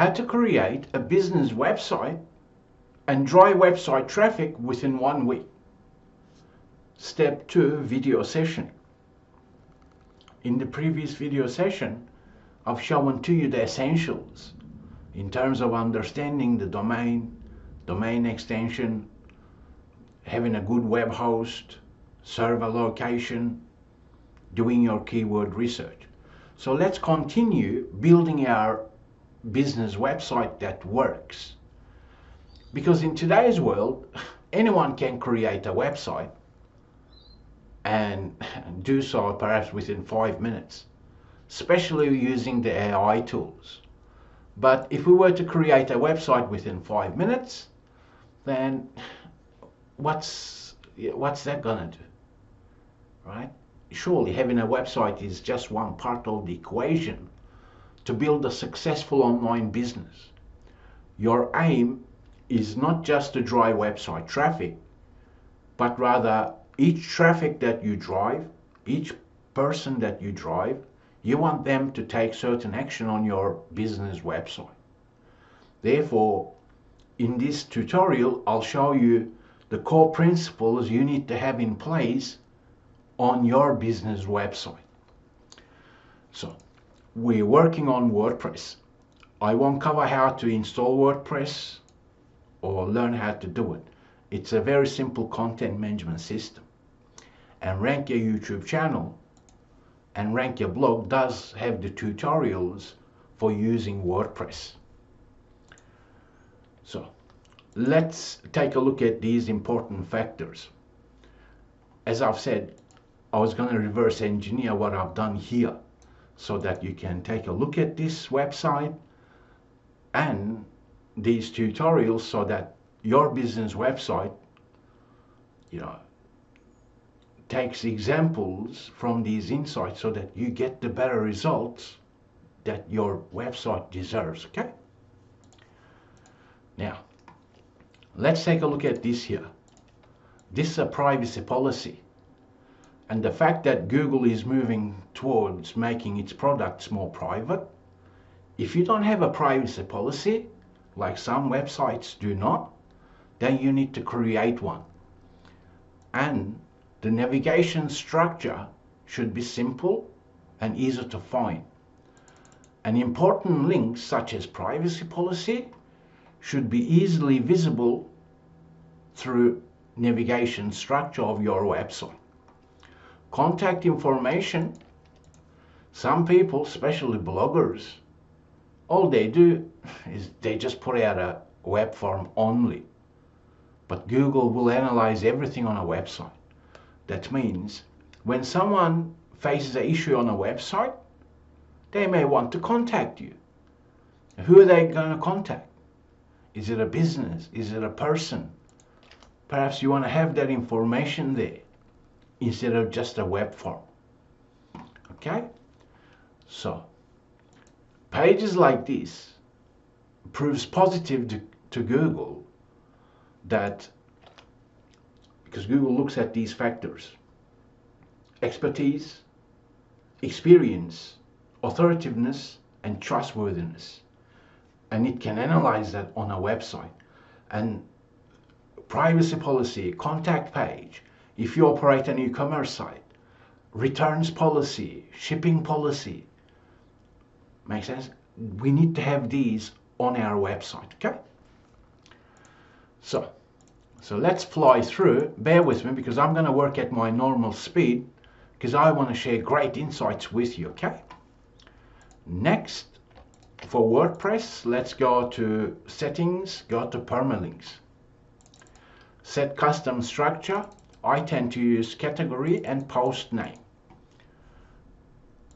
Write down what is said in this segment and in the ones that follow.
how to create a business website and drive website traffic within 1 week. Step 2, video session. In the previous video session, I've shown to you the essentials in terms of understanding the domain extension, having a good web host, server location, doing your keyword research. So let's continue building our business website that works. Because in today's world, anyone can create a website and do so perhaps within 5 minutes, especially using the AI tools. But if we were to create a website within 5 minutes, then what's that gonna do, right? Surely having a website is just one part of the equation to build a successful online business. Your aim is not just to drive website traffic, but rather each traffic that you drive, each person that you drive, you want them to take certain action on your business website. Therefore, in this tutorial, I'll show you the core principles you need to have in place on your business website. So, we're working on WordPress. I won't cover how to install WordPress or learn how to do it. It's a very simple content management system. And Rank Your YouTube channel and Rank Your blog does have the tutorials for using WordPress. So let's take a look at these important factors. As I've said, I was going to reverse engineer what I've done here so that you can take a look at this website and these tutorials so that your business website, takes examples from these insights so that you get the better results that your website deserves, okay? Now, let's take a look at this here. This is a privacy policy. And the fact that Google is moving towards making its products more private, if you don't have a privacy policy, like some websites do not, then you need to create one. And the navigation structure should be simple and easy to find. And important links such as privacy policy should be easily visible through navigation structure of your website. Contact information, some people, especially bloggers, all they do is they just put out a web form only. But Google will analyze everything on a website. That means when someone faces an issue on a website, they may want to contact you. Who are they going to contact? Is it a business? Is it a person? Perhaps you want to have that information there instead of just a web form. Okay? So, pages like this proves positive to Google that, because Google looks at these factors: expertise, experience, authoritativeness, and trustworthiness. And it can analyze that on a website. And privacy policy, contact page, if you operate an e-commerce site, returns policy, shipping policy. Make sense? We need to have these on our website, okay? So let's fly through. Bear with me because I'm going to work at my normal speed because I want to share great insights with you, okay? Next, for WordPress, let's go to settings, go to permalinks. Set custom structure. I tend to use category and post name.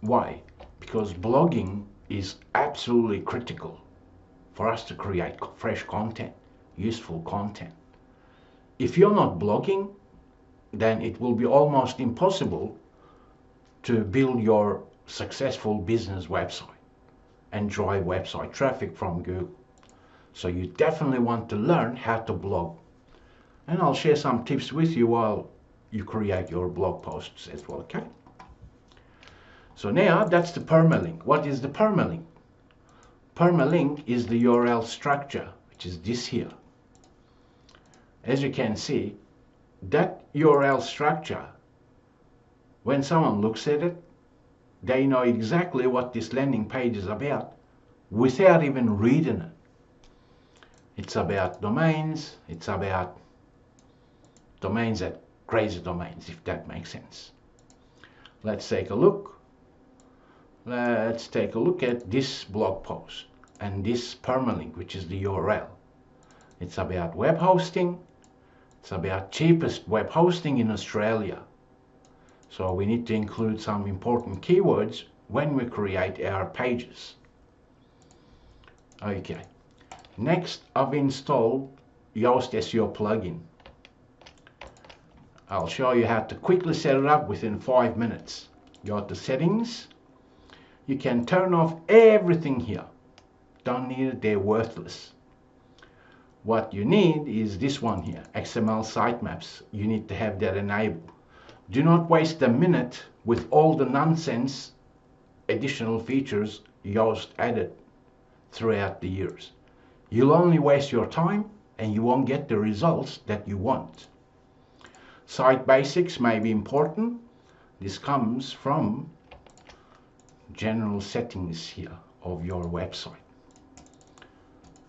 Why? Because blogging is absolutely critical for us to create fresh content, useful content. If you're not blogging, then it will be almost impossible to build your successful business website and drive website traffic from Google. So you definitely want to learn how to blog. And I'll share some tips with you while you create your blog posts as well, okay? So now that's the permalink. What is the permalink? Permalink is the URL structure, which is this here. As you can see, that URL structure, when someone looks at it, they know exactly what this landing page is about without even reading it. It's about domains, it's about domains at crazy domains, if that makes sense. Let's take a look. Let's take a look at this blog post and this permalink, which is the URL. It's about web hosting. It's about cheapest web hosting in Australia. So we need to include some important keywords when we create our pages. Okay. Next, I've installed Yoast SEO plugin. I'll show you how to quickly set it up within 5 minutes. Go to settings. You can turn off everything here. Don't need it, they're worthless. What you need is this one here, XML sitemaps. You need to have that enabled. Do not waste a minute with all the nonsense additional features Yoast added throughout the years. You'll only waste your time and you won't get the results that you want. Site basics may be important. This comes from general settings here of your website.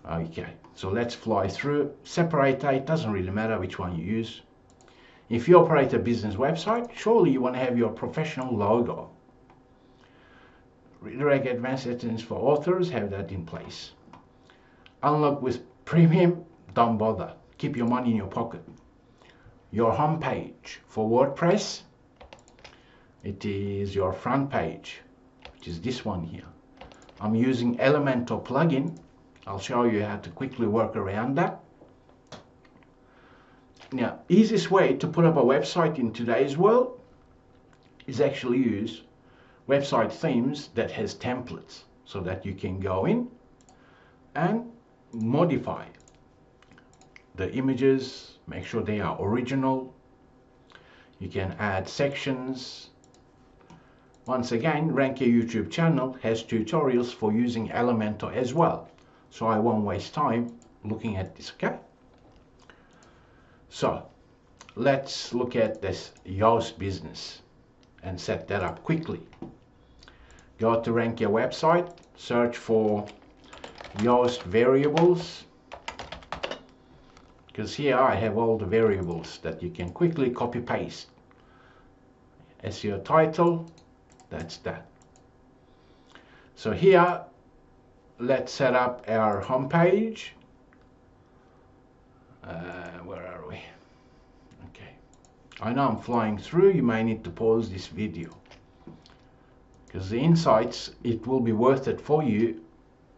Okay, so let's fly through. Separator, it doesn't really matter which one you use. If you operate a business website, surely you want to have your professional logo. Redirect advanced settings for authors, have that in place. Unlock with premium, don't bother. Keep your money in your pocket. Your home page for WordPress, it is your front page, which is this one here. I'm using Elementor plugin. I'll show you how to quickly work around that. Now, easiest way to put up a website in today's world is actually use website themes that has templates so that you can go in and modify the images, make sure they are original. You can add sections. Once again, Rank Your YouTube channel has tutorials for using Elementor as well. So I won't waste time looking at this, okay? So let's look at this Yoast business and set that up quickly. Go to Rank Your website, search for Yoast variables, because here I have all the variables that you can quickly copy paste. SEO title, that's that. So here, let's set up our home page. Where are we? Okay. I know I'm flying through. You may need to pause this video because the insights, it will be worth it for you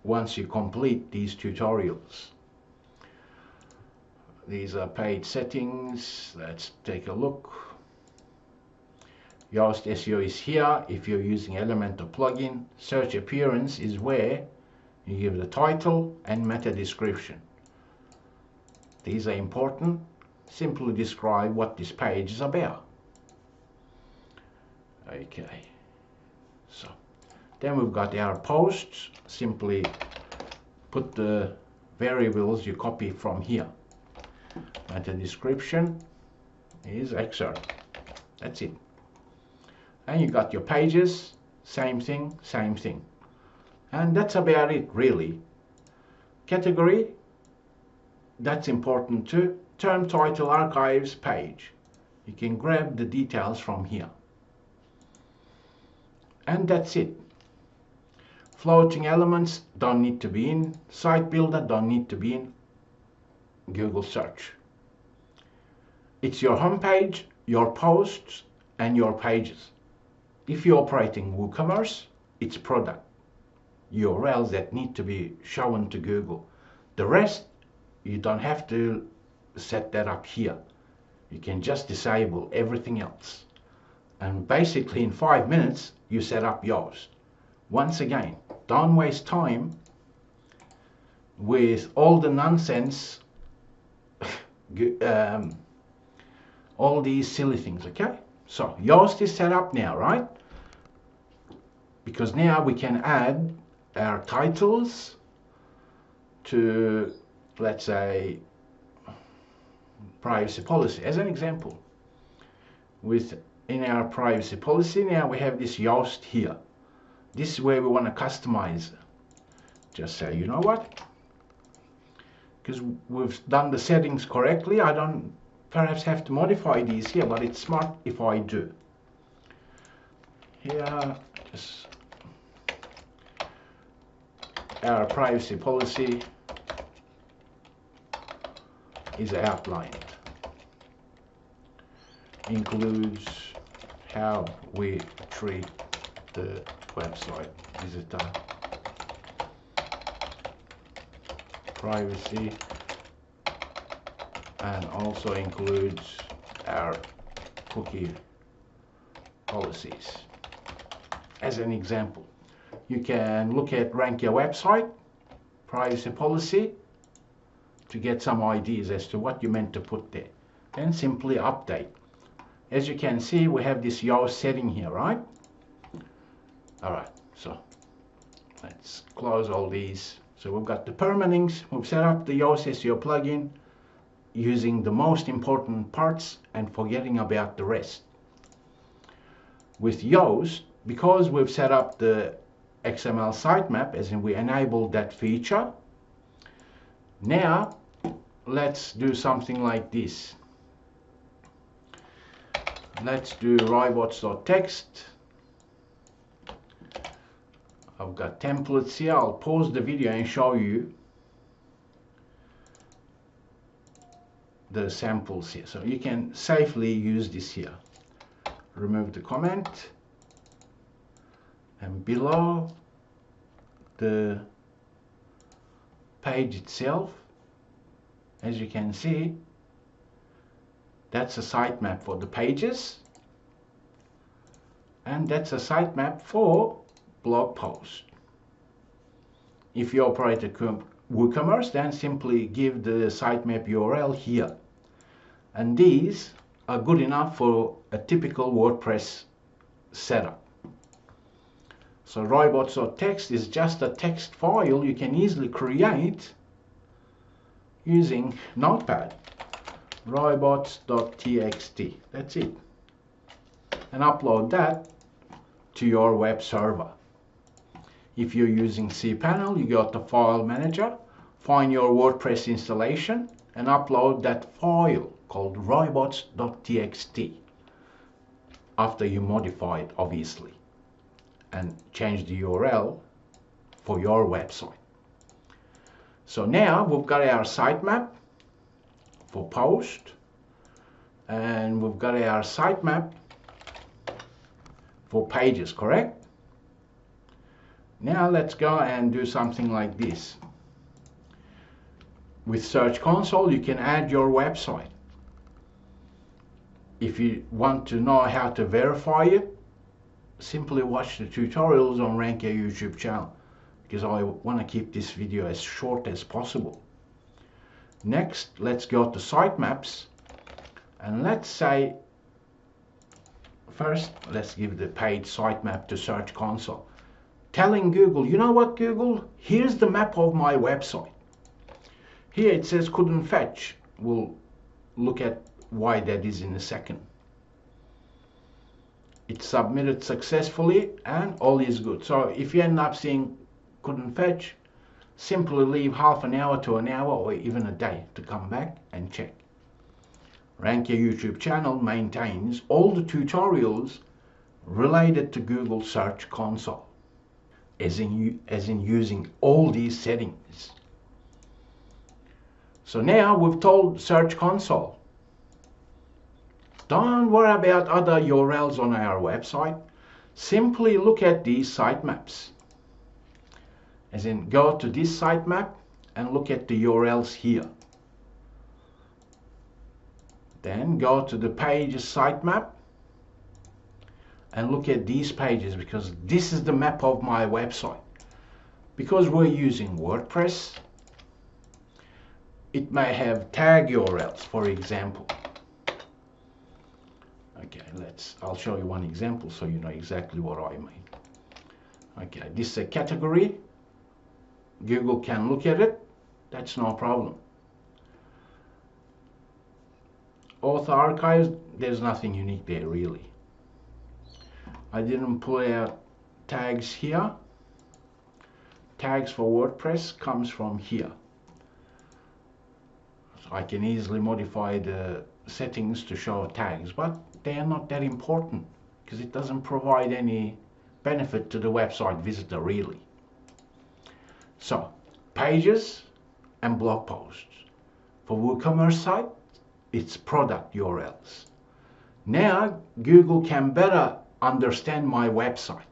once you complete these tutorials. These are page settings. Let's take a look. Yoast SEO is here. If you're using Elementor plugin, search appearance is where you give the title and meta description. These are important. Simply describe what this page is about. Okay. So then we've got our posts. Simply put the variables you copy from here. Meta description is excerpt. That's it. And you got your pages. Same thing, same thing. And that's about it, really. Category, that's important too. Term title archives page. You can grab the details from here. And that's it. Floating elements don't need to be in. Site builder don't need to be in. Google search. It's your homepage, your posts, and your pages. If you're operating WooCommerce, it's product URLs that need to be shown to Google. The rest, you don't have to set that up here. You can just disable everything else. And basically in 5 minutes, you set up Yoast. Once again, don't waste time with all the nonsense, all these silly things, okay? So Yoast is set up now, right? Because now we can add our titles, to, let's say, privacy policy as an example. In our privacy policy now we have this Yoast here. This is where we want to customize. Just say, you know what, because we've done the settings correctly, I don't perhaps have to modify these here, but it's smart if I do. Here, just our privacy policy is outlined. Includes how we treat the website visitor, privacy, and also includes our cookie policies. As an example, you can look at Rank Your Website privacy policy to get some ideas as to what you meant to put there, and simply update. As you can see, we have this Yoast setting here, right? Alright, so let's close all these. So we've got the permalinks, we've set up the Yoast SEO plugin using the most important parts and forgetting about the rest. With Yoast, because we've set up the XML sitemap, as in we enabled that feature, now let's do something like this. Let's do robots.txt. I've got templates here. I'll pause the video and show you the samples here. So you can safely use this here. Remove the comment, and below the page itself, as you can see, that's a sitemap for the pages, and that's a sitemap for blog post. If you operate a WooCommerce, then simply give the sitemap URL here. And these are good enough for a typical WordPress setup. So robots.txt is just a text file you can easily create using Notepad. Robots.txt, that's it. And upload that to your web server. If you're using cPanel, you go to File Manager, find your WordPress installation, and upload that file called robots.txt after you modify it, obviously, and change the URL for your website. So now we've got our sitemap for post, and we've got our sitemap for pages, correct? Now let's go and do something like this. With Search Console, you can add your website. If you want to know how to verify it, simply watch the tutorials on Rank Your YouTube channel, because I want to keep this video as short as possible. Next, let's go to sitemaps, and let's say, first, let's give the page sitemap to Search Console. Telling Google, you know what, Google, here's the map of my website. Here it says couldn't fetch. We'll look at why that is in a second. It's submitted successfully and all is good. So if you end up seeing couldn't fetch, simply leave half an hour to an hour or even a day to come back and check. Rank Your YouTube channel maintains all the tutorials related to Google Search Console, as in using all these settings. So now we've told Search Console, don't worry about other URLs on our website. Simply look at these sitemaps. As in, go to this sitemap and look at the URLs here. Then go to the pages sitemap and look at these pages, because this is the map of my website. Because we're using WordPress, it may have tag URLs, for example. Okay, I'll show you one example so you know exactly what I mean. Okay, this is a category. Google can look at it That's no problem. Author archives, there's nothing unique there really. I didn't pull out tags here. Tags for WordPress comes from here. So I can easily modify the settings to show tags, but they are not that important because it doesn't provide any benefit to the website visitor really. So, pages and blog posts. For WooCommerce site, it's product URLs. Now, Google can better understand my website.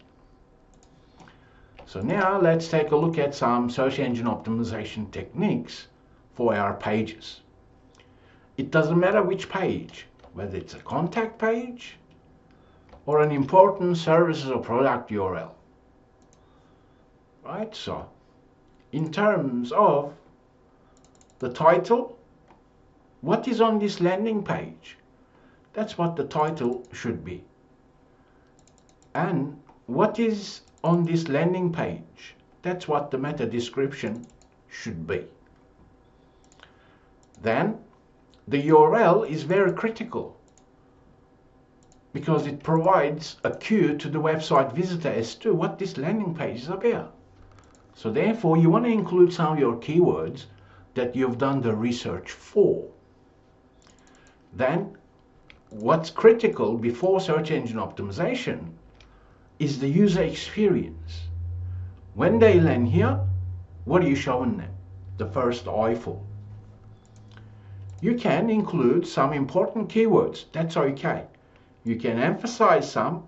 So now let's take a look at some search engine optimization techniques for our pages. It doesn't matter which page, whether it's a contact page or an important services or product URL. Right, so in terms of the title, what is on this landing page? That's what the title should be. And what is on this landing page? That's what the meta description should be. Then the URL is very critical because it provides a cue to the website visitor as to what this landing page is about. So therefore you want to include some of your keywords that you've done the research for. Then what's critical before search engine optimization is the user experience. When they land here, what are you showing them? The first eyeful. You can include some important keywords, that's okay. You can emphasize some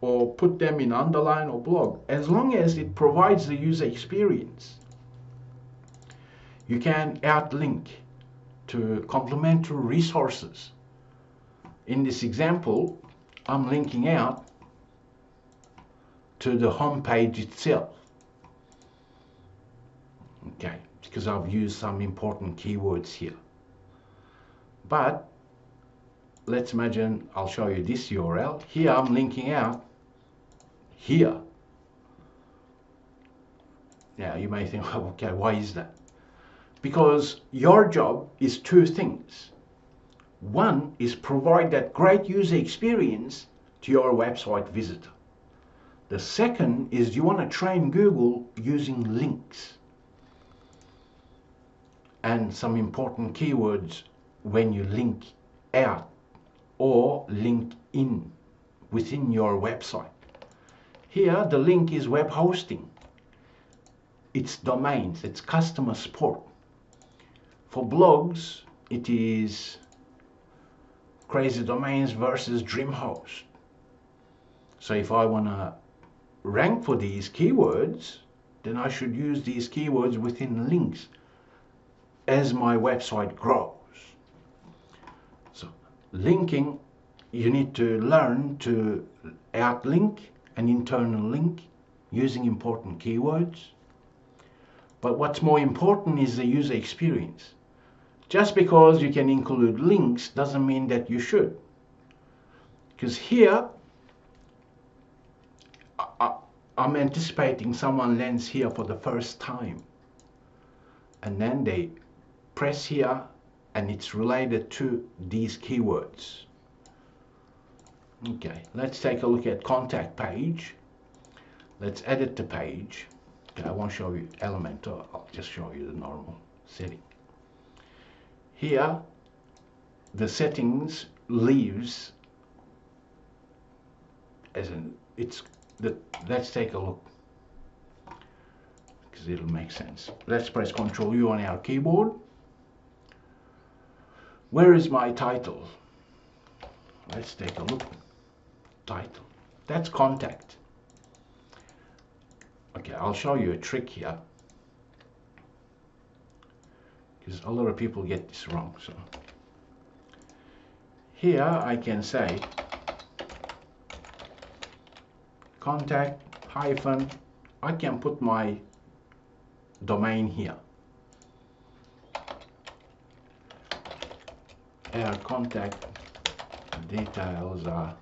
or put them in underline or blog, as long as it provides the user experience. You can outlink to complementary resources. In this example, I'm linking out to the home page itself. Okay, because I've used some important keywords here. But let's imagine I'll show you this URL. Here I'm linking out here. Now you may think, oh, okay, why is that? Because your job is two things. One is provide that great user experience to your website visitor. The second is you want to train Google using links and some important keywords when you link out or link in within your website. Here the link is web hosting. It's domains, it's customer support. For blogs, it is Crazy Domains versus DreamHost. So if I want to rank for these keywords, then I should use these keywords within links as my website grows. So linking, you need to learn to outlink an internal link using important keywords. But what's more important is the user experience. Just because you can include links doesn't mean that you should. Because here, I'm anticipating someone lands here for the first time. And then they press here and it's related to these keywords. Okay, let's take a look at contact page. Let's edit the page. Okay, I won't show you Elementor, I'll just show you the normal setting. Here, the settings leaves as in let's take a look because it'll make sense. Let's press Ctrl U on our keyboard. Where is my title? Let's take a look. Title. That's contact. Okay, I'll show you a trick here, because a lot of people get this wrong. So here I can say contact hyphen, I can put my domain here. Our contact details are,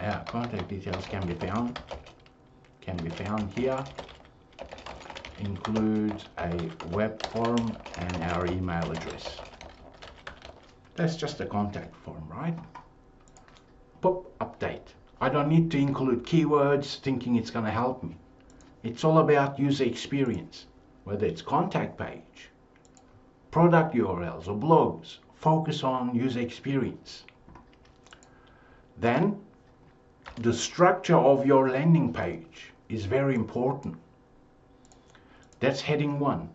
our contact details can be found here, includes a web form and our email address. That's just a contact form, right? Pop, update. I don't need to include keywords thinking it's going to help me. It's all about user experience, whether it's contact page, product URLs or blogs. Focus on user experience. Then the structure of your landing page is very important. That's heading 1.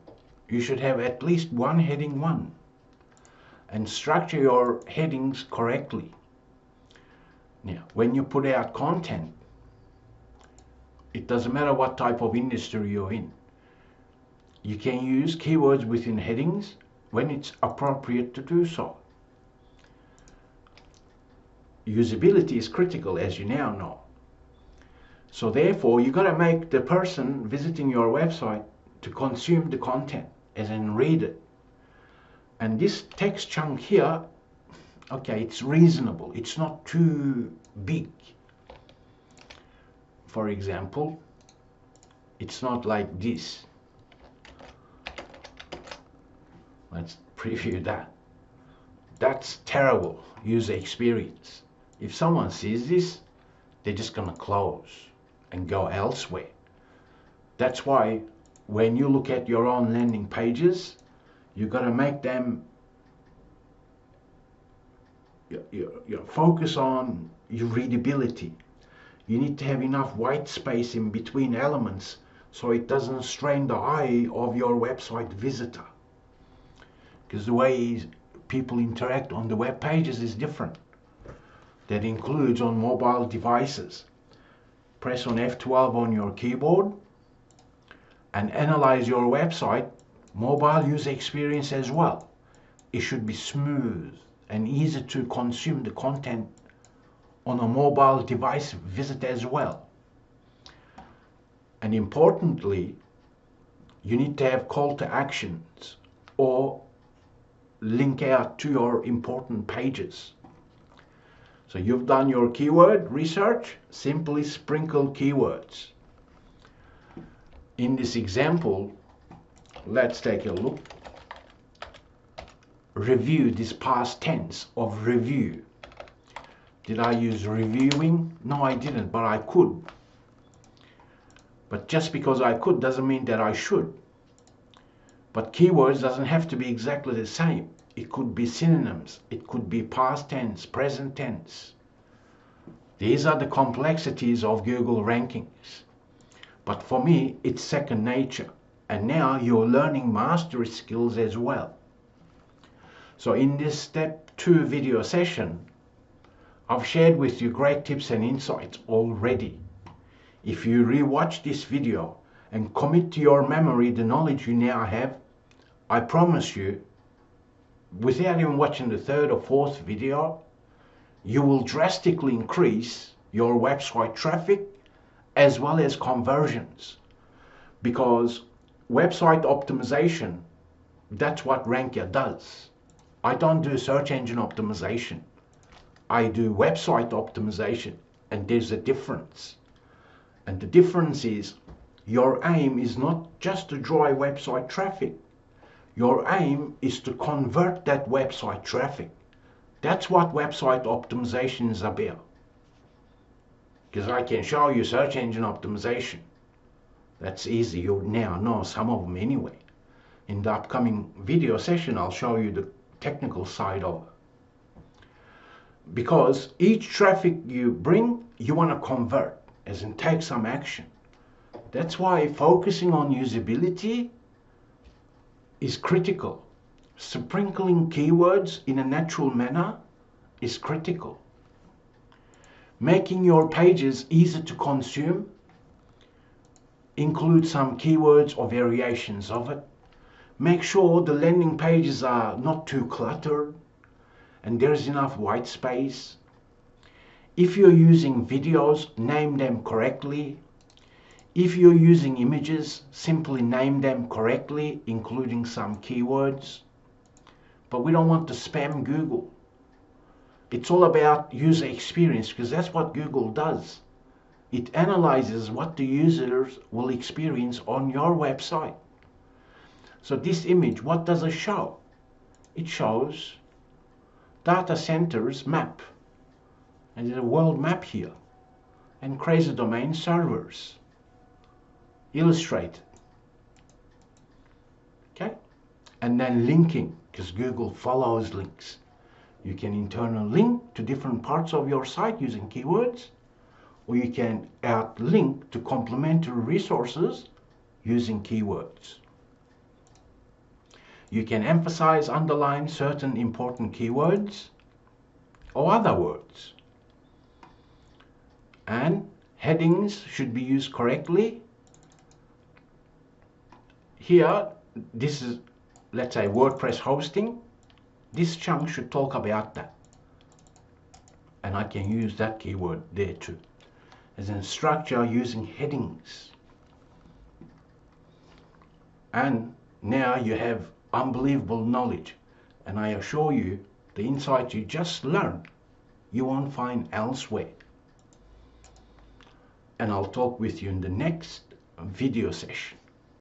You should have at least one heading 1 and structure your headings correctly. Now, when you put out content, it doesn't matter what type of industry you're in. You can use keywords within headings when it's appropriate to do so. Usability is critical, as you now know. So therefore, you got to make the person visiting your website to consume the content, as in read it. And this text chunk here, okay, it's reasonable. It's not too big. For example, it's not like this. Let's preview that. That's terrible user experience. If someone sees this, they're just going to close and go elsewhere. That's why when you look at your own landing pages, you got to make them you focus on your readability. You need to have enough white space in between elements so it doesn't strain the eye of your website visitor. Because the way people interact on the web pages is different. That includes on mobile devices. Press on F12 on your keyboard and analyze your website mobile user experience as well. It should be smooth and easy to consume the content on a mobile device visit as well. And importantly, you need to have call to actions or link out to your important pages. So you've done your keyword research, simply sprinkle keywords. In this example, let's take a look. Review, this past tense of review. Did I use reviewing? No, I didn't, but I could. But just because I could doesn't mean that I should. But keywords doesn't have to be exactly the same. It could be synonyms. It could be past tense, present tense. These are the complexities of Google rankings. But for me, it's second nature. And now you're learning mastery skills as well. So in this step 2 video session, I've shared with you great tips and insights already. If you rewatch this video and commit to your memory the knowledge you now have, I promise you, without even watching the 3rd or 4th video, you will drastically increase your website traffic as well as conversions. Because website optimization, that's what Rankia does. I don't do search engine optimization. I do website optimization, and there's a difference. And the difference is your aim is not just to drive website traffic. Your aim is to convert that website traffic. That's what website optimization is about. Because I can show you search engine optimization. That's easy. You now know some of them anyway. In the upcoming video session, I'll show you the technical side of it. Because each traffic you bring, you want to convert, as in take some action. That's why focusing on usability is critical. Sprinkling keywords in a natural manner is critical. Making your pages easy to consume, include some keywords or variations of it. Make sure the landing pages are not too cluttered and there's enough white space. If you're using videos, name them correctly. If you're using images, simply name them correctly, including some keywords. But we don't want to spam Google. It's all about user experience because that's what Google does. It analyzes what the users will experience on your website. So this image, what does it show? It shows data centers map. And there's a world map here. And crazy domain servers. Illustrated. Okay? And then linking, because Google follows links. You can internal link to different parts of your site using keywords, or you can add link to complementary resources using keywords. You can emphasize, underline certain important keywords or other words. And headings should be used correctly. Here, this is, let's say, WordPress hosting. This chunk should talk about that. And I can use that keyword there too. As in structure using headings. And now you have unbelievable knowledge. And I assure you, the insight you just learned, you won't find elsewhere. And I'll talk with you in the next video session.